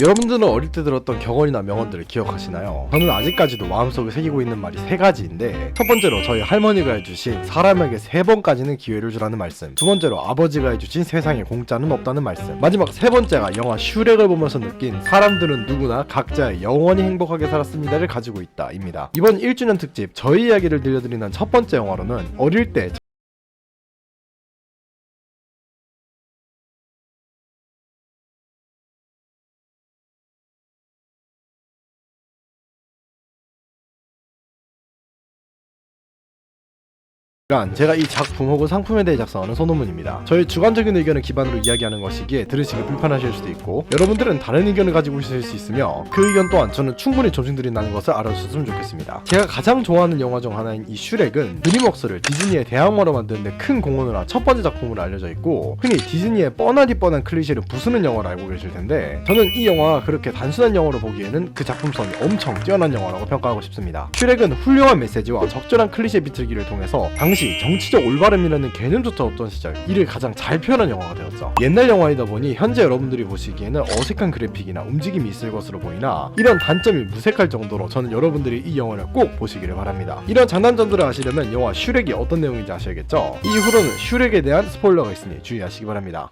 여러분들은 어릴 때 들었던 격언이나 명언들을 기억하시나요? 저는 아직까지도 마음속에 새기고 있는 말이 세 가지인데, 첫 번째로 저희 할머니가 해주신 사람에게 3번까지는 기회를 주라는 말씀, 두 번째로 아버지가 해주신 세상에 공짜는 없다는 말씀, 마지막 세 번째가 영화 슈렉을 보면서 느낀 사람들은 누구나 각자의 영원히 행복하게 살았습니다를 가지고 있다 입니다. 이번 1주년 특집 저희 이야기를 들려드리는 첫 번째 영화로는 어릴 때 제가 이 작품 혹은 상품에 대해 작성하는 소논문입니다. 저의 주관적인 의견을 기반으로 이야기하는 것이기에 들으시기 불편하실 수도 있고, 여러분들은 다른 의견을 가지고 있을 수 있으며 그 의견 또한 저는 충분히 존중드린다는 것을 알아주셨으면 좋겠습니다. 제가 가장 좋아하는 영화 중 하나인 이 슈렉은 드림웍스를 디즈니의 대항마로 만드는데 큰 공헌을 한 첫 번째 작품으로 알려져 있고, 흔히 디즈니의 뻔하디 뻔한 클리셰를 부수는 영화로 알고 계실 텐데, 저는 이 영화가 그렇게 단순한 영화로 보기에는 그 작품성이 엄청 뛰어난 영화라고 평가하고 싶습니다. 슈렉은 훌륭한 메시지와 적절한 클리셰 비틀기를 통해서 당시 정치적 올바름이라는 개념조차 없던 시절 이를 가장 잘 표현한 영화가 되었죠. 옛날 영화이다 보니 현재 여러분들이 보시기에는 어색한 그래픽이나 움직임이 있을 것으로 보이나, 이런 단점이 무색할 정도로 저는 여러분들이 이 영화를 꼭 보시기를 바랍니다. 이런 장단점들을 아시려면 영화 슈렉이 어떤 내용인지 아셔야겠죠. 이후로는 슈렉에 대한 스포일러가 있으니 주의하시기 바랍니다.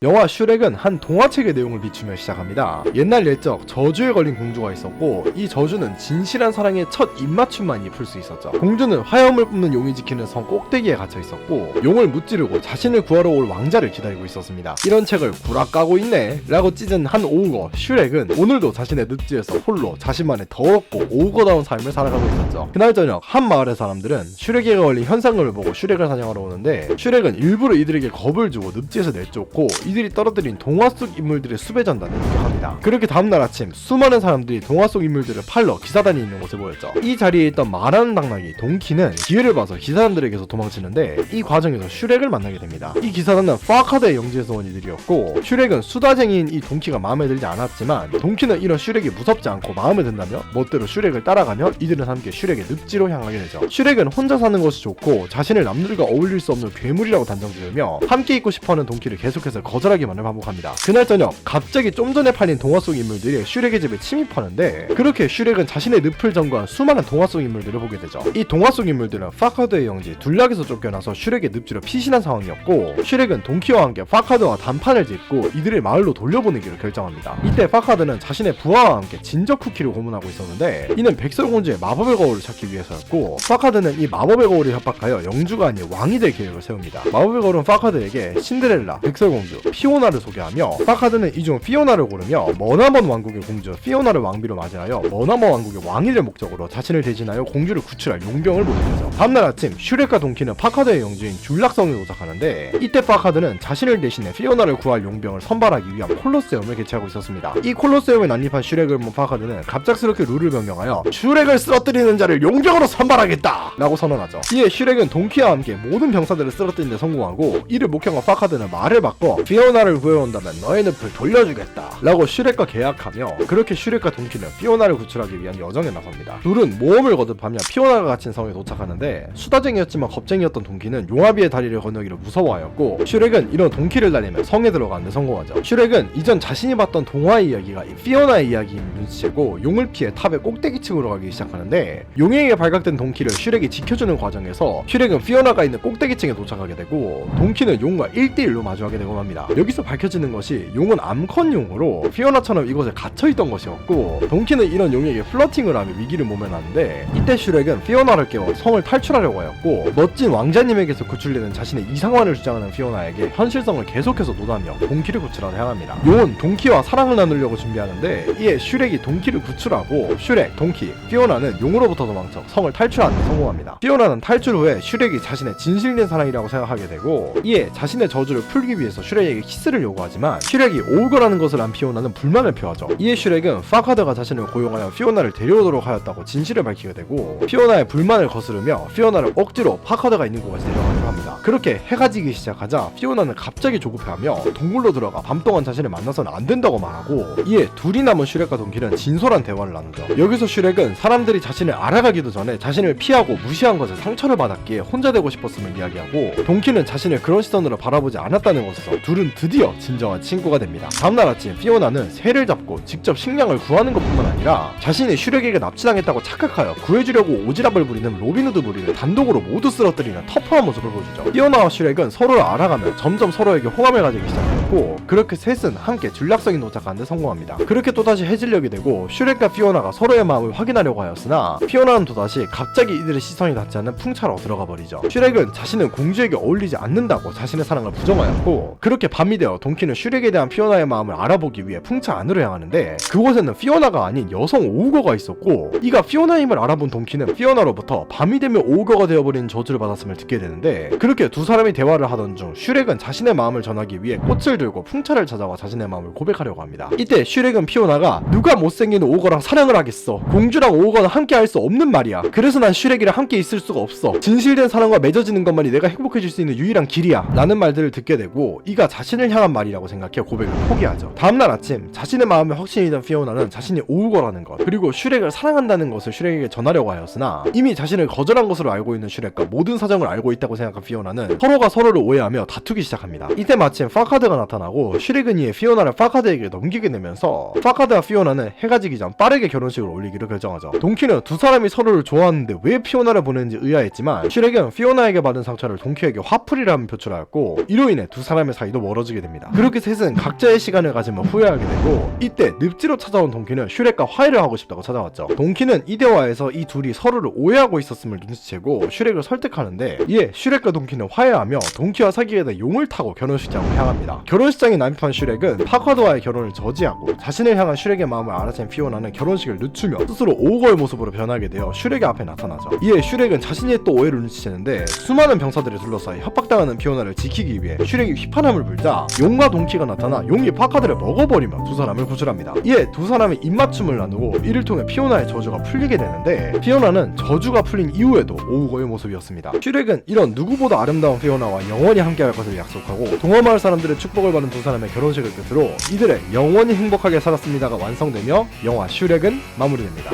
영화 슈렉은 한 동화책의 내용을 비추며 시작합니다. 옛날 옛적 저주에 걸린 공주가 있었고, 이 저주는 진실한 사랑의 첫 입맞춤만이 풀 수 있었죠. 공주는 화염을 뿜는 용이 지키는 성 꼭대기에 갇혀 있었고, 용을 무찌르고 자신을 구하러 올 왕자를 기다리고 있었습니다. 이런 책을 구락 까고 있네 라고 찢은 한 오우거 슈렉은 오늘도 자신의 늪지에서 홀로 자신만의 더럽고 오우거다운 삶을 살아가고 있었죠. 그날 저녁 한 마을의 사람들은 슈렉에게 걸린 현상금을 보고 슈렉을 사냥하러 오는데, 슈렉은 일부러 이들에게 겁을 주고 늪지에서 내쫓고 이들이 떨어뜨린 동화 속 인물들의 수배전단을 공격합니다. 그렇게 다음날 아침 수많은 사람들이 동화 속 인물들을 팔러 기사단이 있는 곳에 모였죠. 이 자리에 있던 말하는 당나귀 동키는 기회를 봐서 기사단들에게서 도망치는데, 이 과정에서 슈렉을 만나게 됩니다. 이 기사단은 파카드의 영지에서 온 이들이었고, 슈렉은 수다쟁이인 이 동키가 마음에 들지 않았지만, 동키는 이런 슈렉이 무섭지 않고 마음에 든다며 멋대로 슈렉을 따라가며 이들은 함께 슈렉의 늪지로 향하게 되죠. 슈렉은 혼자 사는 것이 좋고 자신을 남들과 어울릴 수 없는 괴물이라고 단정 지으며 함께 있고 싶어하는 동키를 계속해서 거절하기만을 반복합니다. 그날 저녁 갑자기 좀 전에 팔린 동화 속 인물들이 슈렉의 집에 침입하는데, 그렇게 슈렉은 자신의 늪을 점거한 수많은 동화 속 인물들을 보게 되죠. 이 동화 속 인물들은 파카드의 영지 둘락에서 쫓겨나서 슈렉의 늪지로 피신한 상황이었고, 슈렉은 동키와 함께 파카드와 단판을 짓고 이들을 마을로 돌려보내기로 결정합니다. 이때 파카드는 자신의 부하와 함께 진적 쿠키를 고문하고 있었는데, 이는 백설공주의 마법의 거울을 찾기 위해서였고, 파카드는 이 마법의 거울을 협박하여 영주가 아닌 왕이 될 계획을 세웁니다. 마법의 거울은 파카드에게 신데렐라, 백설공주, 피오나를 소개하며, 파카드는 이 중 피오나를 고르며 머나먼 왕국의 공주 피오나를 왕비로 맞이하여 머나먼 왕국의 왕이 될 목적으로 자신을 대신하여 공주를 구출할 용병을 보내죠. 다음날 아침 슈렉과 동키는 파카드의 영주인 줄락성에 도착하는데, 이때 파카드는 자신을 대신해 피오나를 구할 용병을 선발하기 위한 콜로세움을 개최하고 있었습니다. 이 콜로세움에 난입한 슈렉을 본 파카드는 갑작스럽게 룰을 변경하여 슈렉을 쓰러뜨리는 자를 용병으로 선발하겠다 라고 선언하죠. 이에 슈렉은 동키와 함께 모든 병사들을 쓰러뜨리는 데 성공하고, 이를 목격한 파카드는 말을 바꿔 피오나를 구해온다면 너의 늪을 돌려주겠다 라고 슈렉과 계약하며, 그렇게 슈렉과 동키는 피오나를 구출하기 위한 여정에 나섭니다. 둘은 모험을 거듭하며 피오나가 갇힌 성에 도착하는데, 수다쟁이였지만 겁쟁이였던 동키는 용화비의 다리를 건너기를 무서워하였고, 슈렉은 이런 동키를 날리며 성에 들어가는 데 성공하죠. 슈렉은 이전 자신이 봤던 동화의 이야기가 피오나의 이야기인 눈치채고 용을 피해 탑의 꼭대기층으로 가기 시작하는데, 용에게 발각된 동키를 슈렉이 지켜주는 과정에서 슈렉은 피오나가 있는 꼭대기층에 도착하게 되고, 동키는 용과 1대1로 마주하게 되고 맙니다. 여기서 밝혀지는 것이 용은 암컷용으로 피오나처럼 이곳에 갇혀있던 것이었고, 동키는 이런 용에게 플러팅을 하며 위기를 모면하는데, 이때 슈렉은 피오나를 깨워 성을 탈출하려고 하였고, 멋진 왕자님에게서 구출되는 자신의 이상환을 주장하는 피오나에게 현실성을 계속해서 논하며 동키를 구출하러 향합니다. 용은 동키와 사랑을 나누려고 준비하는데, 이에 슈렉이 동키를 구출하고 슈렉, 동키, 피오나는 용으로부터 도망쳐 성을 탈출하는 데 성공합니다. 피오나는 탈출 후에 슈렉이 자신의 진실된 사랑이라고 생각하게 되고, 이에 자신의 저주를 풀기 위해서 슈렉에게 키스를 요구하지만 슈렉이 오우거라는 것을 안 피오나는 불만을 표하죠. 이에 슈렉은 파카드가 자신을 고용하여 피오나를 데려오도록 하였다고 진실을 밝히게 되고, 피오나의 불만을 거스르며 피오나를 억지로 파카드가 있는 곳까지 데려가기로 합니다. 그렇게 해가 지기 시작하자 피오나는 갑자기 조급해하며 동굴로 들어가 밤 동안 자신을 만나서는 안 된다고 말하고, 이에 둘이 남은 슈렉과 동키는 진솔한 대화를 나누죠. 여기서 슈렉은 사람들이 자신을 알아가기도 전에 자신을 피하고 무시한 것에 상처를 받았기에 혼자 되고 싶었음을 이야기하고, 동키는 자신을 그런 시선으로 바라보지 않았다는 것에서 둘은 둘은 드디어 진정한 친구가 됩니다. 다음날 아침 피오나는 새를 잡고 직접 식량을 구하는 것뿐만 아니라 자신이 슈렉에게 납치당했다고 착각하여 구해주려고 오지랖을 부리는 로빈후드 무리를 단독으로 모두 쓰러뜨리는 터프한 모습을 보여주죠. 피오나와 슈렉은 서로를 알아가며 점점 서로에게 호감을 가지기 시작했고, 그렇게 셋은 함께 전략성이 도착하는 데 성공합니다. 그렇게 또다시 해질녘이 되고 슈렉과 피오나가 서로의 마음을 확인하려고 하였으나 피오나는 또다시 갑자기 이들의 시선이 닿지 않는 풍차로 들어가 버리죠. 슈렉은 자신은 공주에게 어울리지 않는다고 자신의 사랑을 부정하였고, 그렇게 밤이 되어 동키는 슈렉에 대한 피오나의 마음을 알아보기 위해 풍차 안으로 향하는데, 그곳에는 피오나가 아닌 여성 오우거가 있었고, 이가 피오나의 힘을 알아본 동키는 피오나로부터 밤이 되면 오우거가 되어버리는 저주를 받았음을 듣게 되는데, 그렇게 두 사람이 대화를 하던 중 슈렉은 자신의 마음을 전하기 위해 꽃을 들고 풍차를 찾아와 자신의 마음을 고백하려고 합니다. 이때 슈렉은 피오나가 누가 못생긴 오우거랑 사랑을 하겠어, 공주랑 오우거는 함께 할 수 없는 말이야, 그래서 난 슈렉이랑 함께 있을 수가 없어, 진실된 사랑과 맺어지는 것만이 내가 행복해질 수 있는 유일한 길이야 라는 말들을 듣게 되고, 이가 자신을 향한 말이라고 생각해 고백을 포기하죠. 다음날 아침 자신의 마음에 확신이 든 피오나는 자신이 오우거라는 것, 그리고 슈렉을 사랑한다는 것을 슈렉에게 전하려고 하였으나, 이미 자신을 거절한 것으로 알고 있는 슈렉과 모든 사정을 알고 있다고 생각한 피오나는 서로가 서로를 오해하며 다투기 시작합니다. 이때 마침 파카드가 나타나고 슈렉은 이에 피오나를 파카드에게 넘기게 되면서 파카드와 피오나는 해가 지기 전 빠르게 결혼식을 올리기로 결정하죠. 동키는 두 사람이 서로를 좋아하는데 왜 피오나를 보내는지 의아했지만, 슈렉은 피오나에게 받은 상처를 동키에게 화풀이라며 표출하였고, 이로 인해 두 사람의 사이도 멀어지게 됩니다. 그렇게 셋은 각자의 시간을 가지며 후회하게 되고, 이때 늪지로 찾아온 동키는 슈렉과 화해를 하고 싶다고 찾아왔죠. 동키는 이 대화에서 이 둘이 서로를 오해하고 있었음을 눈치채고 슈렉을 설득하는데, 이에 슈렉과 동키는 화해하며 동키와 사귀게 된 용을 타고 결혼식장으로 향합니다. 결혼식장에 난입한 슈렉은 파카드와의 결혼을 저지하고, 자신을 향한 슈렉의 마음을 알아챈 피오나는 결혼식을 늦추며 스스로 오우거의 모습으로 변하게 되어 슈렉의 앞에 나타나죠. 이에 슈렉은 자신이 또 오해를 눈치채는데, 수많은 병사들이 둘러싸여 협박당하는 피오나를 지키기 위해 슈렉이 휘파람을 불자 용과 동키가 나타나 용이 파카드를 먹어버리며 두 사람을 구출합니다. 이에 두 사람이 입맞춤을 나누고, 이를 통해 피오나의 저주가 풀리게 되는데, 피오나는 저주가 풀린 이후에도 오우거의 모습이었습니다. 슈렉은 이런 누구보다 아름다운 피오나와 영원히 함께할 것을 약속하고, 동화마을 사람들의 축복을 받은 두 사람의 결혼식을 끝으로 이들의 영원히 행복하게 살았습니다가 완성되며 영화 슈렉은 마무리됩니다.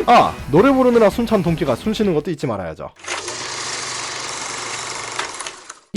노래 부르느라 숨찬 동키가 숨쉬는 것도 잊지 말아야죠.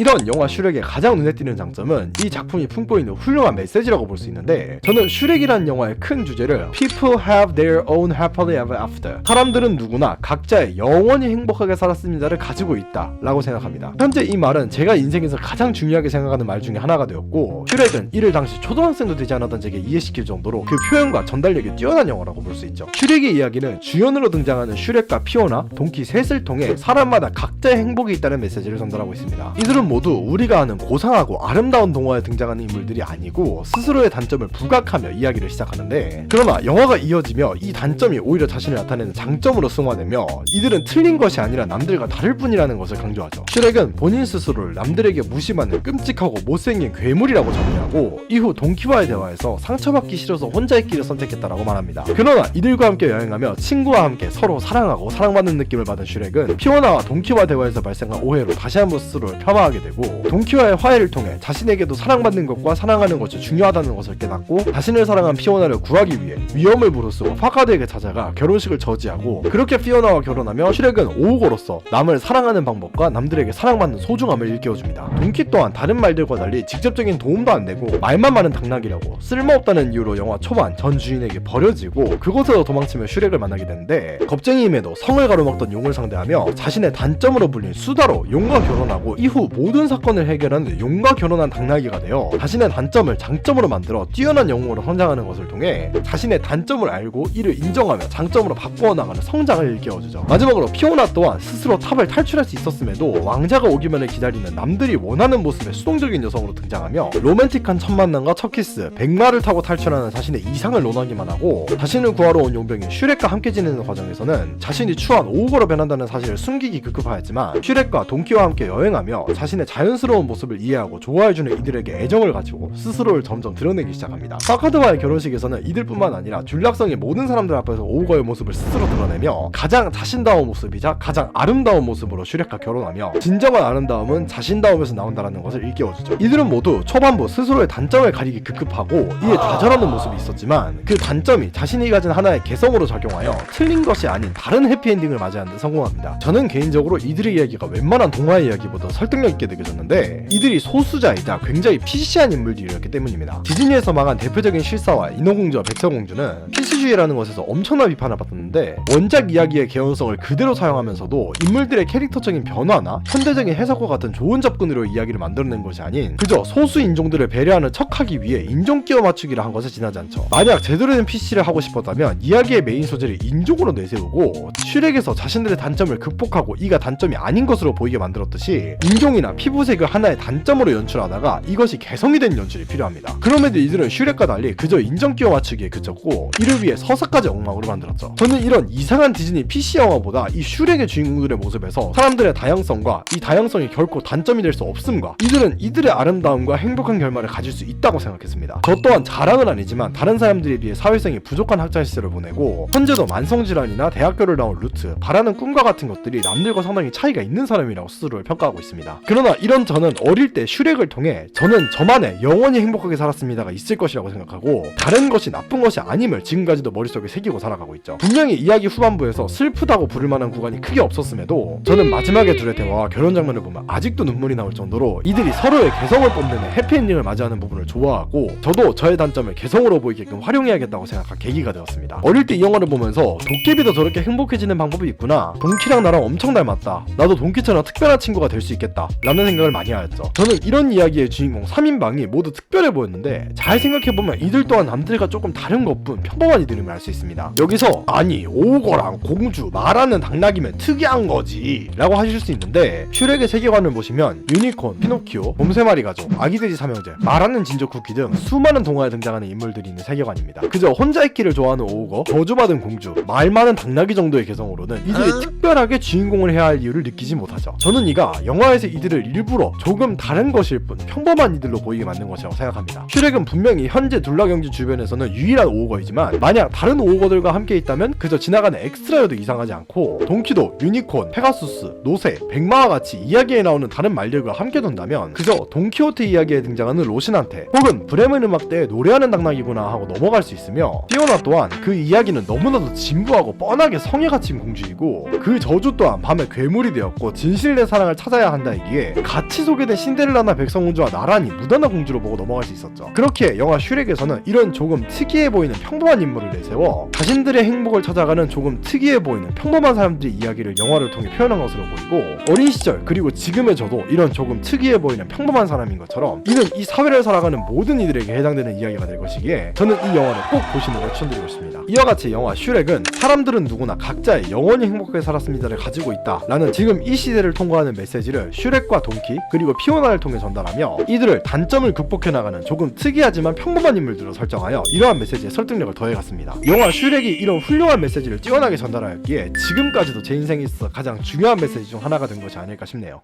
이런 영화 슈렉의 가장 눈에 띄는 장점은 이 작품이 품고 있는 훌륭한 메시지라고 볼 수 있는데, 저는 슈렉이라는 영화의 큰 주제를 People have their own happily ever after, 사람들은 누구나 각자의 영원히 행복하게 살았습니다를 가지고 있다 라고 생각합니다. 현재 이 말은 제가 인생에서 가장 중요하게 생각하는 말 중에 하나가 되었고, 슈렉은 이를 당시 초등학생도 되지 않았던 제게 이해시킬 정도로 그 표현과 전달력이 뛰어난 영화라고 볼 수 있죠. 슈렉의 이야기는 주연으로 등장하는 슈렉과 피오나, 동키 셋을 통해 사람마다 각자의 행복이 있다는 메시지를 전달하고 있습니다. 이들은 모두 우리가 아는 고상하고 아름다운 동화에 등장하는 인물들이 아니고 스스로의 단점을 부각하며 이야기를 시작하는데, 그러나 영화가 이어지며 이 단점이 오히려 자신을 나타내는 장점으로 승화되며, 이들은 틀린 것이 아니라 남들과 다를 뿐이라는 것을 강조하죠. 슈렉은 본인 스스로를 남들에게 무시받는 끔찍하고 못생긴 괴물이라고 정의하고, 이후 동키와의 대화에서 상처받기 싫어서 혼자의 길을 선택했다라고 말합니다. 그러나 이들과 함께 여행하며 친구와 함께 서로 사랑하고 사랑받는 느낌을 받은 슈렉은 피오나와 동키와 대화에서 발생한 오해로 다시 한번 스스로를 폄하하게 되고, 동키와의 화해를 통해 자신에게도 사랑받는 것과 사랑하는 것이 중요하다는 것을 깨닫고, 자신을 사랑한 피오나를 구하기 위해 위험을 무릅쓰고 파카드에게 찾아가 결혼식을 저지하고, 그렇게 피오나와 결혼하며 슈렉은 오우거로서 남을 사랑하는 방법과 남들에게 사랑받는 소중함을 일깨워줍니다. 동키 또한 다른 말들과 달리 직접적인 도움도 안 되고 말만 많은 당나귀라고 쓸모없다는 이유로 영화 초반 전 주인에게 버려지고, 그곳에서 도망치며 슈렉을 만나게 되는데, 겁쟁이임에도 성을 가로막던 용을 상대하며 자신의 단점으로 불린 수다로 용과 결혼하고, 이후 모든 사건을 해결하는 용과 결혼한 당나귀가 되어 자신의 단점을 장점으로 만들어 뛰어난 영웅으로 성장하는 것을 통해 자신의 단점을 알고 이를 인정하며 장점으로 바꾸어 나가는 성장을 일깨워주죠. 마지막으로 피오나 또한 스스로 탑을 탈출할 수 있었음에도 왕자가 오기만을 기다리는 남들이 원하는 모습의 수동적인 여성으로 등장하며, 로맨틱한 첫 만남과 첫 키스, 백마를 타고 탈출하는 자신의 이상을 논하기만 하고, 자신을 구하러 온 용병인 슈렉과 함께 지내는 과정에서는 자신이 추한 오우거로 변한다는 사실을 숨기기 급급하였지만, 슈렉과 동키와 함께 여행하며 자신의 자연스러운 모습을 이해하고 좋아해주는 이들에게 애정을 가지고 스스로를 점점 드러내기 시작합니다. 파카드와의 결혼식에서는 이들뿐만 아니라 줄락성이 모든 사람들 앞에서 오우거의 모습을 스스로 드러내며, 가장 자신다운 모습이자 가장 아름다운 모습으로 슈렉과 결혼하며, 진정한 아름다움은 자신다움에서 나온다는 것을 일깨워주죠. 이들은 모두 초반부 스스로의 단점을 가리기 급급하고 이에 좌절하는 모습이 있었지만, 그 단점이 자신이 가진 하나의 개성으로 작용하여 틀린 것이 아닌 다른 해피엔딩을 맞이하는 데 성공합니다. 저는 개인적으로 이들의 이야기가 웬만한 동화의 이야기보다 설득력 있게 느껴졌는데 이들이 소수자이자 굉장히 PC한 인물들이었기 때문입니다. 디즈니에서 망한 대표적인 실사와 인어공주와 백설공주는 PC주의라는 것에서 엄청난 비판을 받았는데 원작 이야기의 개연성을 그대로 사용하면서도 인물들의 캐릭터적인 변화나 현대적인 해석과 같은 좋은 접근으로 이야기를 만들어낸 것이 아닌 그저 소수 인종들을 배려하는 척하기 위해 인종 끼워 맞추기를 한 것에 지나지 않죠. 만약 제대로 된 PC를 하고 싶었다면 이야기의 메인 소재를 인종으로 내세우고 슈렉에서 자신들의 단점을 극복하고 이가 단점이 아닌 것으로 보이게 만들었듯이 인종이나 피부색을 하나의 단점으로 연출하다가 이것이 개성이 된 연출이 필요합니다. 그럼에도 이들은 슈렉과 달리 그저 인종 끼워 맞추기에 그쳤고 이를 위해 서사까지 엉망으로 만들었죠. 저는 이런 이상한 디즈니 PC 영화보다 이 슈렉의 주인공들의 모습에서 사람들의 다양성과 이 다양성이 결코 단점이 될 수 없음과 이들은 이들의 아름다움과 행복한 결말을 가질 수 있다고 생각했습니다. 저 또한 자랑은 아니지만 다른 사람들에 비해 사회성이 부족한 학창 시절을 보내고 현재도 만성질환이나 대학교를 나온 루트, 바라는 꿈과 같은 것들이 남들과 상당히 차이가 있는 사람이라고 스스로를 평가하고 있습니다. 그러나 이런 저는 어릴 때 슈렉을 통해 저는 저만의 영원히 행복하게 살았습니다가 있을 것이라고 생각하고 다른 것이 나쁜 것이 아님을 지금까지도 머릿속에 새기고 살아가고 있죠. 분명히 이야기 후반부에서 슬프다고 부를 만한 구간이 크게 없었음에도 저는 마지막에 둘의 대화와 결혼 장면을 보면 아직도 눈물이 나올 정도로 이들이 서로의 개성을 뽐내는 해피엔딩을 맞이하는 부분을 좋아하고 저도 저의 단점을 개성으로 보이게끔 활용해야겠다고 생각한 계기가 되었습니다. 어릴 때 이 영화를 보면서 도깨비도 저렇게 행복해지는 방법이 있구나, 동키랑 나랑 엄청 닮았다, 나도 동키처럼 특별한 친구가 될 수 있겠다 라는 생각을 많이 하였죠. 저는 이런 이야기의 주인공 3인방이 모두 특별해 보였는데 잘 생각해보면 이들 또한 남들과 조금 다른 것뿐 평범한 이들임을 알 수 있습니다. 여기서 아니 오거랑 공주 말하는 당나귀면 특이한 거지 라고 하실 수 있는데 슈렉의 세계관을 보시면 유니콘, 피노키오, 곰새마리 가족, 아기돼지 삼형제, 말하는 진저 쿠키 등 수많은 동화에 등장하는 인물들이 있는 세계관입니다. 그저 혼자 있기를 좋아하는 오거, 저주받은 공주, 말 많은 당나귀 정도의 개성으로는 이들이 특별하게 주인공을 해야 할 이유를 느끼지 못하죠. 저는 이가 영화에서 이들을 일부러 조금 다른 것일 뿐 평범한 이들로 보이게 만든 것이라고 생각합니다. 슈렉은 분명히 현재 둘라경주 주변에서는 유일한 오거이지만 만약 다른 오거들과 함께 있다면 그저 지나가는 엑스트라여도 이상하지 않고 동키도 유니콘, 페가수스, 노새, 백마와 같이 이야기에 나오는 다른 말들과 함께 둔다면 그저 돈키호테 이야기에 등장하는 로신한테 혹은 브레멘 음악대에 노래하는 당나귀구나 하고 넘어갈 수 있으며 피오나 또한 그 이야기는 너무나도 진부하고 뻔하게 성에 갇힌 공주이고 그 저주 또한 밤에 괴물이 되었고 진실된 사랑을 찾아야 한다이기에 같이 소개된 신데렐라나 백성공주와 나란히 무단나 공주로 보고 넘어갈 수 있었죠. 그렇게 영화 슈렉에서는 이런 조금 특이해 보이는 평범한 인물을 내세워 자신들의 행복을 찾아가는 조금 특이해 보이는 평범한 사람들의 이야기를 영화를 통해 표현한 것으로 보이고 어린 시절 그리고 지금의 저도 이런 조금 특이해 보이는 평범한 사람인 것처럼 이는 이 사회를 살아가는 모든 이들에게 해당되는 이야기가 될 것이기에 저는 이 영화를 꼭 보시는 걸 추천드리고 있습니다. 이와 같이 영화 슈렉은 사람들은 누구나 각자의 영원히 행복하게 살았습니다를 가지고 있다 라는 지금 이 시대를 통과하는 메시지를 슈렉과 돈키 그리고 피오나를 통해 전달하며 이들을 단점을 극복해 나가는 조금 특이하지만 평범한 인물들로 설정하여 이러한 메시지에 설득력을 더해갔습니다. 영화 슈렉이 이런 훌륭한 메시지를 뛰어나게 전달하였기에 지금까지도 제 인생에 있어 가장 중요한 메시지 중 하나가 된 것이 아닐까 싶네요.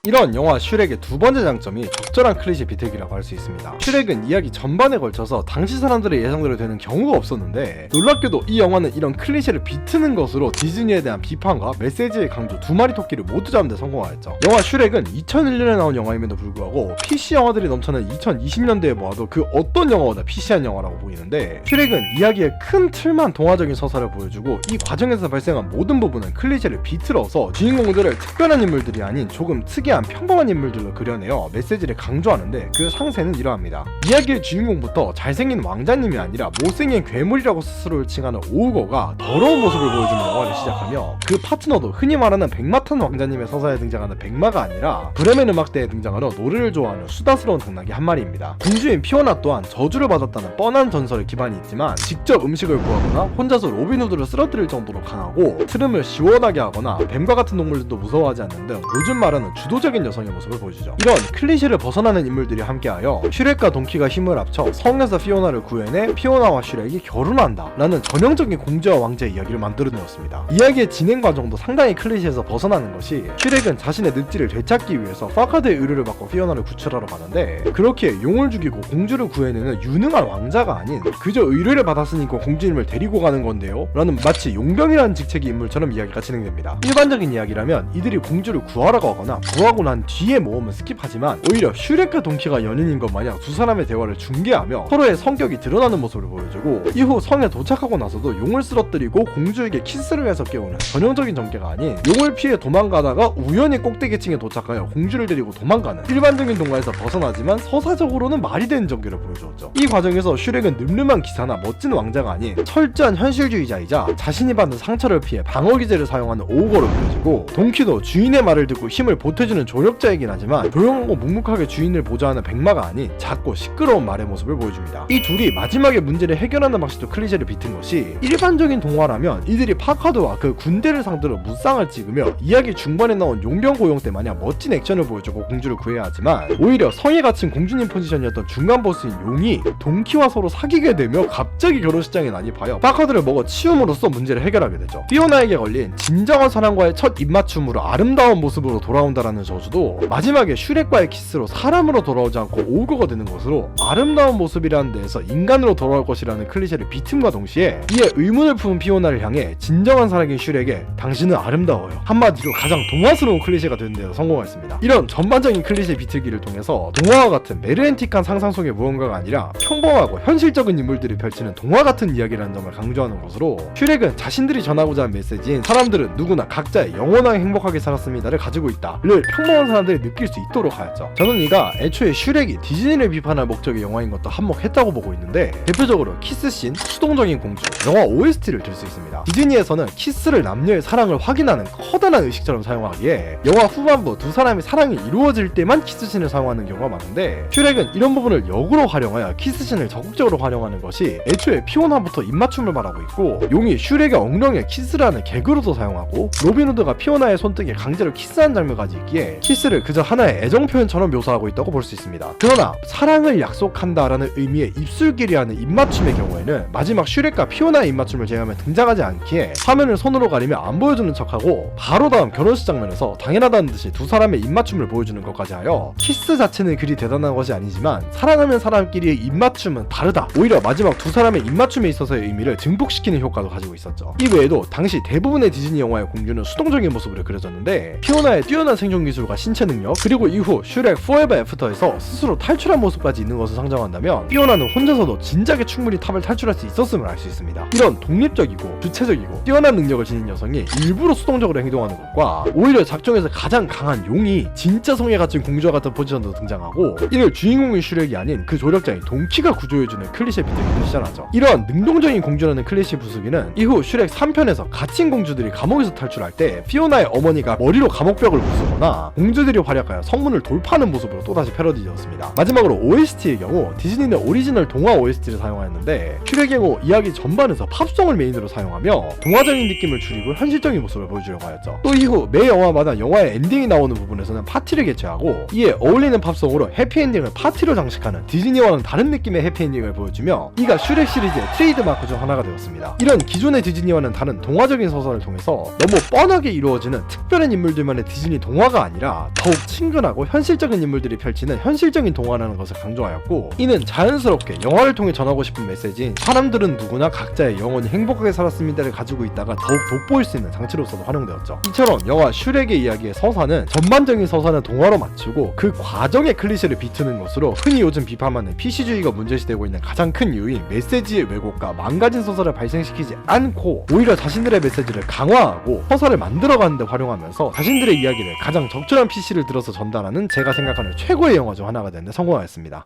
이런 영화 슈렉의 두 번째 장점이 적절한 클리셰 비틀기라고 할 수 있습니다. 슈렉은 이야기 전반에 걸쳐서 당시 사람들의 예상대로 되는 경우가 없었는데 놀랍게도 이 영화는 이런 클리셰를 비트는 것으로 디즈니에 대한 비판과 메시지의 강조 두 마리 토끼를 모두 잡는 데 성공하였죠. 영화 슈렉은 2001년에 나온 영화임에도 불구하고 PC 영화들이 넘쳐난 2020년대에 모아도 그 어떤 영화보다 PC한 영화라고 보이는데 슈렉은 이야기의 큰 틀만 동화적인 서사를 보여주고 이 과정에서 발생한 모든 부분은 클리셰를 비틀어서 주인공들을 특별한 인물들이 아닌 조금 특이한 평범한 인물들로 그려내어 메시지를 강조하는데 그 상세는 이러합니다. 이야기의 주인공부터 잘생긴 왕자님이 아니라 못생긴 괴물이라고 스스로를 칭하는 오우거가 더러운 모습을 보여주는 영화를 시작하며 그 파트너도 흔히 말하는 백마탄 왕자님의 서사에 등장하는 백마가 아니라 브레멘 음악대에 등장하는 노래를 좋아하는 수다스러운 당나귀 한 마리입니다. 공주인 피오나 또한 저주를 받았다는 뻔한 전설에 기반이 있지만 직접 음식을 구하거나 혼자서 로빈후드를 쓰러뜨릴 정도로 강하고 트름을 시원하게 하거나 뱀과 같은 동물들도 무서워하지 않는 등 요즘 말하는 주도적인 여성의 모습을 보여주죠. 이런 클리셰를 벗어나는 인물들이 함께하여 슈렉과 돈키가 힘을 합쳐 성에서 피오나를 구해내 피오나와 슈렉이 결혼한다 라는 전형적인 공주와 왕자의 이야기를 만들어내었습니다. 이야기의 진행 과정도 상당히 클리셰에서 벗어나는 것이 슈렉은 자신의 늪지를 되찾기 위해서 파카드의 의뢰를 받고 피오나를 구출하러 가는데 그렇게 용을 죽이고 공주를 구해내는 유능한 왕자가 아닌 그저 의뢰를 받았으니까 공주님을 데리고 가는 건데요 라는 마치 용병이라는 직책의 인물처럼 이야기가 진행됩니다. 일반적인 이야기라면 이들이 공주를 구하러 가거나 구하고 노하고 난 뒤에 모험은 스킵하지만 오히려 슈렉과 동키가 연인인 것 마냥 두 사람의 대화를 중계하며 서로의 성격이 드러나는 모습을 보여주고, 이후 성에 도착하고 나서도 용을 쓰러뜨리고 공주에게 키스를 해서 깨우는 전형적인 전개가 아닌 용을 피해 도망가다가 우연히 꼭대기층에 도착하여 공주를 데리고 도망가는 일반적인 동화에서 벗어나지만 서사적으로는 말이 되는 전개를 보여주었죠. 이 과정에서 슈렉은 늠름한 기사나 멋진 왕자가 아닌 철저한 현실주의자이자 자신이 받는 상처를 피해 방어기제를 사용하는 오거로 보여지고, 동키도 주인의 말을 듣고 힘을 보태주는 조력자이긴 하지만 조용하고 묵묵하게 주인을 보좌하는 백마가 아닌 작고 시끄러운 말의 모습을 보여줍니다. 이 둘이 마지막에 문제를 해결하는 방식도 클리셰를 비튼 것이, 일반적인 동화라면 이들이 파카드와 그 군대를 상대로 무쌍을 찍으며 이야기 중반에 나온 용병 고용 때 마냥 멋진 액션을 보여주고 공주를 구해야 하지만, 오히려 성에 갇힌 공주님 포지션이었던 중간 보스인 용이 동키와 서로 사귀게 되며 갑자기 결혼식장에 난입하여 파카드를 먹어 치움으로써 문제를 해결하게 되죠. 피오나에게 걸린 진정한 사랑과의 첫 입맞춤으로 아름다운 모습으로 돌아온다라는 저주도 마지막에 슈렉과의 키스로 사람으로 돌아오지 않고 오거가 되는 것으로, 아름다운 모습이라는 데에서 인간으로 돌아올 것이라는 클리셰를 비틈과 동시에 이에 의문을 품은 피오나를 향해 진정한 사랑인 슈렉에 당신은 아름다워요, 한마디로 가장 동화스러운 클리셰가 되는 데서 성공했습니다. 이런 전반적인 클리셰 비틀기를 통해서 동화와 같은 메르엔틱한 상상 속의 무언가가 아니라 평범하고 현실적인 인물들이 펼치는 동화 같은 이야기라는 점을 강조하는 것으로, 슈렉은 자신들이 전하고자 하는 메시지인 사람들은 누구나 각자의 영원하게 행복하게 살았습니다를 가지고 있다를 평범한 사람들이 느낄 수 있도록 하였죠. 저는 이가 애초에 슈렉이 디즈니를 비판할 목적의 영화인 것도 한몫했다고 보고 있는데, 대표적으로 키스씬, 수동적인 공주, 영화 OST를 들 수 있습니다. 디즈니에서는 키스를 남녀의 사랑을 확인하는 커다란 의식처럼 사용하기에 영화 후반부 두 사람의 사랑이 이루어질 때만 키스씬을 사용하는 경우가 많은데, 슈렉은 이런 부분을 역으로 활용하여 키스씬을 적극적으로 활용하는 것이 애초에 피오나부터 입맞춤을 말하고 있고, 용이 슈렉의 엉덩이에 키스를 하는 개그로도 사용하고, 로빈후드가 피오나의 손등에 강제로 키스한 장면까지 있기에 키스를 그저 하나의 애정 표현처럼 묘사하고 있다고 볼 수 있습니다. 그러나 사랑을 약속한다라는 의미의 입술끼리 하는 입맞춤의 경우에는 마지막 슈렉과 피오나의 입맞춤을 제외하면 등장하지 않기에 화면을 손으로 가리며 안 보여주는 척하고, 바로 다음 결혼식 장면에서 당연하다는 듯이 두 사람의 입맞춤을 보여주는 것까지 하여 키스 자체는 그리 대단한 것이 아니지만 사랑하는 사람끼리의 입맞춤은 다르다, 오히려 마지막 두 사람의 입맞춤에 있어서의 의미를 증폭시키는 효과도 가지고 있었죠. 이 외에도 당시 대부분의 디즈니 영화의 공주는 수동적인 모습으로 그려졌는데, 피오나의 뛰어난 생존 기술과 신체 능력, 그리고 이후 슈렉 포에버 애프터에서 스스로 탈출한 모습까지 있는 것을 상정한다면 피오나는 혼자서도 진작에 충분히 탑을 탈출할 수 있었음을 알 수 있습니다. 이런 독립적이고 주체적이고 뛰어난 능력을 지닌 여성이 일부러 수동적으로 행동하는 것과, 오히려 작중에서 가장 강한 용이 진짜 성에 갇힌 공주와 같은 포지션도 등장하고, 이를 주인공인 슈렉이 아닌 그 조력자인 동키가 구조해주는 클리셰 비틀기도 시전하죠. 이러한 능동적인 공주라는 클리셰 부수기는 이후 슈렉 3편에서 갇힌 공주들이 감옥에서 탈출할 때 피오나의 어머니가 머리로 감옥벽을 부수거나 공주들이 활약하여 성문을 돌파하는 모습으로 또다시 패러디되었습니다. 마지막으로 OST의 경우 디즈니는 오리지널 동화 OST를 사용하였는데, 슈렉의 경우 이야기 전반에서 팝송을 메인으로 사용하며 동화적인 느낌을 줄이고 현실적인 모습을 보여주려고 하였죠. 또 이후 매 영화마다 영화의 엔딩이 나오는 부분에서는 파티를 개최하고, 이에 어울리는 팝송으로 해피엔딩을 파티로 장식하는 디즈니와는 다른 느낌의 해피엔딩을 보여주며, 이가 슈렉 시리즈의 트레이드마크 중 하나가 되었습니다. 이런 기존의 디즈니와는 다른 동화적인 서사를 통해서 너무 뻔하게 이루어지는 특별한 인물들만의 디즈니 동화가 아니라 더욱 친근하고 현실적인 인물들이 펼치는 현실적인 동화라는 것을 강조하였고, 이는 자연스럽게 영화를 통해 전하고 싶은 메시지인 사람들은 누구나 각자의 영원히 행복하게 살았습니다를 가지고 있다가 더욱 돋보일 수 있는 장치로서도 활용되었죠. 이처럼 영화 슈렉의 이야기의 서사는 전반적인 서사는 동화로 맞추고 그 과정의 클리셰를 비트는 것으로, 흔히 요즘 비판하는 PC주의가 문제시되고 있는 가장 큰 이유인 메시지의 왜곡과 망가진 서사를 발생시키지 않고, 오히려 자신들의 메시지를 강화하고 서사를 만들어가는 데 활용하면서 자신들의 이야기를 가장 적절한 PC를 들어서 전달하는 제가 생각하는 최고의 영화 중 하나가 되는 데 성공하였습니다.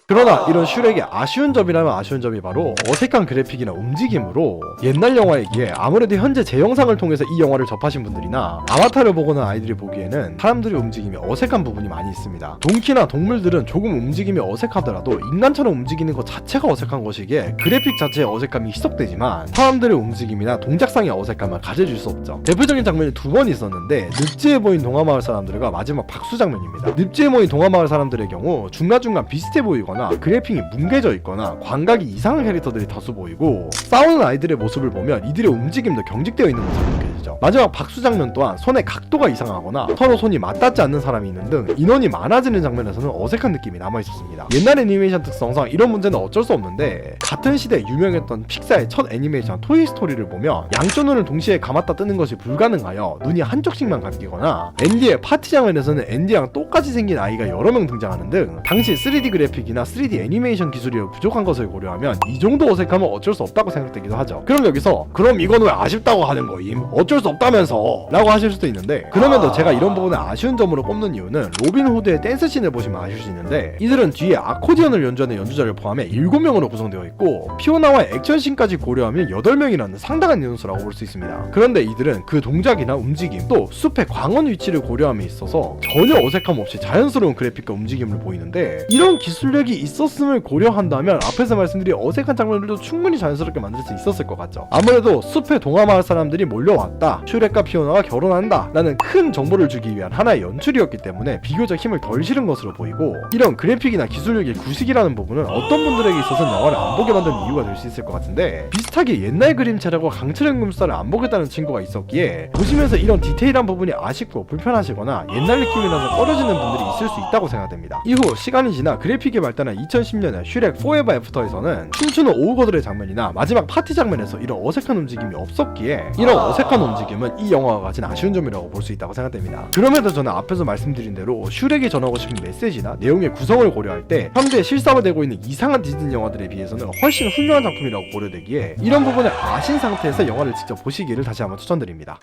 그러나 이런 슈렉의 아쉬운 점이라면 아쉬운 점이 바로 어색한 그래픽이나 움직임으로, 옛날 영화이기에 아무래도 현재 제 영상을 통해서 이 영화를 접하신 분들이나 아바타를 보거나 아이들이 보기에는 사람들의 움직임이 어색한 부분이 많이 있습니다. 동키나 동물들은 조금 움직임이 어색하더라도 인간처럼 움직이는 것 자체가 어색한 것이기에 그래픽 자체의 어색함이 희석되지만, 사람들의 움직임이나 동작상의 어색함을 가져줄 수 없죠. 대표적인 장면이 두 번 있었는데, 늪지에 모인 동화마을 사람들과 마지막 박수 장면입니다. 늪지에 모인 동화마을 사람들의 경우 중간중간 비슷해 보이거나 있거나 그래픽이 뭉개져 있거나 광각이 이상한 캐릭터들이 다수 보이고, 싸우는 아이들의 모습을 보면 이들의 움직임도 경직되어 있는 것으로 느껴지죠. 마지막 박수 장면 또한 손의 각도가 이상하거나 서로 손이 맞닿지 않는 사람이 있는 등 인원이 많아지는 장면에서는 어색한 느낌이 남아있었습니다. 옛날 애니메이션 특성상 이런 문제는 어쩔 수 없는데, 같은 시대에 유명했던 픽사의 첫 애니메이션 토이스토리를 보면 양쪽 눈을 동시에 감았다 뜨는 것이 불가능하여 눈이 한쪽씩만 감기거나, 앤디의 파티 장면에서는 앤디랑 똑같이 생긴 아이가 여러 명 등장하는 등 당시 3D 그래픽이나 3D 애니메이션 기술이 부족한 것을 고려하면 이 정도 어색하면 어쩔 수 없다고 생각되기도 하죠. 그럼 여기서 그럼 이건 왜 아쉽다고 하는 거임? 어쩔 수 없다면서 라고 하실 수도 있는데, 그럼에도 제가 이런 부분을 아쉬운 점으로 꼽는 이유는 로빈 후드의 댄스 씬을 보시면 아실 수 있는데, 이들은 뒤에 아코디언을 연주하는 연주자를 포함해 7명으로 구성되어 있고 피오나와의 액션씬까지 고려하면 8명이라는 상당한 인원수라고 볼 수 있습니다. 그런데 이들은 그 동작이나 움직임, 또 숲의 광원 위치를 고려함에 있어서 전혀 어색함 없이 자연스러운 그래픽과 움직임을 보이는데, 이런 기술력이 있었음을 고려한다면 앞에서 말씀드린 어색한 장면들도 충분히 자연스럽게 만들 수 있었을 것 같죠. 아무래도 숲의 동화마을 사람들이 몰려왔다, 슈렉과 피오나가 결혼한다 라는 큰 정보를 주기 위한 하나의 연출이었기 때문에 비교적 힘을 덜 실은 것으로 보이고, 이런 그래픽이나 기술력의 구식이라는 부분은 어떤 분들에게 있어서는 영화를 안 보게 만든 이유가 될 수 있을 것 같은데, 비슷하게 옛날 그림체라고 강철의 금수사를 안 보겠다는 친구가 있었기에 보시면서 이런 디테일한 부분이 아쉽고 불편하시거나 옛날 느낌이 나서 꺼려지는 분들이 있을 수 있다고 생각됩니다. 이후 시간이 지나 그래픽이 발달한 2010년의 슈렉 포에버 애프터에서는 춤추는 오우거들의 장면이나 마지막 파티 장면에서 이런 어색한 움직임이 없었기에 이런 어색한 움직임은 이 영화가 가진 아쉬운 점이라고 볼 수 있다고 생각됩니다. 그럼에도 저는 앞에서 말씀드린 대로 슈렉이 전하고 싶은 메시지나 내용의 구성을 고려할 때 현재 실사화되고 있는 이상한 디즈니 영화들에 비해서는 훨씬 훌륭한 작품이라고 고려되기에 이런 부분을 아신 상태에서 영화를 직접 보시기를 다시 한번 추천드립니다.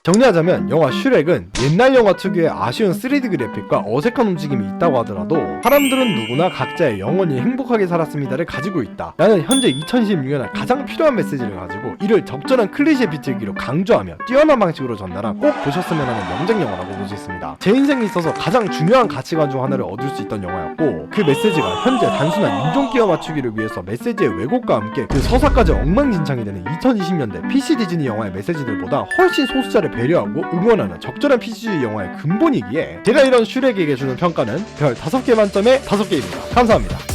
정리하자면 영화 슈렉은 옛날 영화 특유의 아쉬운 3D 그래픽과 어색한 움직임이 있다고 하더라도 사람들은 누구나 각자의 영원히 행복하게 살았습니다를 가지고 있다 라는 현재 2016년에 가장 필요한 메시지를 가지고 이를 적절한 클리셰 비틀기로 강조하며 뛰어난 방식으로 전달한 꼭 보셨으면 하는 명작 영화라고 볼 수 있습니다. 제 인생에 있어서 가장 중요한 가치관 중 하나를 얻을 수 있던 영화였고, 그 메시지가 현재 단순한 인종 끼워 맞추기를 위해서 메시지의 왜곡과 함께 그 서사까지 엉망진창이 되는 2020년대 PC 디즈니 영화의 메시지들보다 훨씬 소수자를 배려하고 응원하는 적절한 PCG 영화의 근본이기에 제가 이런 슈렉에게 주는 평가는 별 5개 만점에 5개입니다. 감사합니다.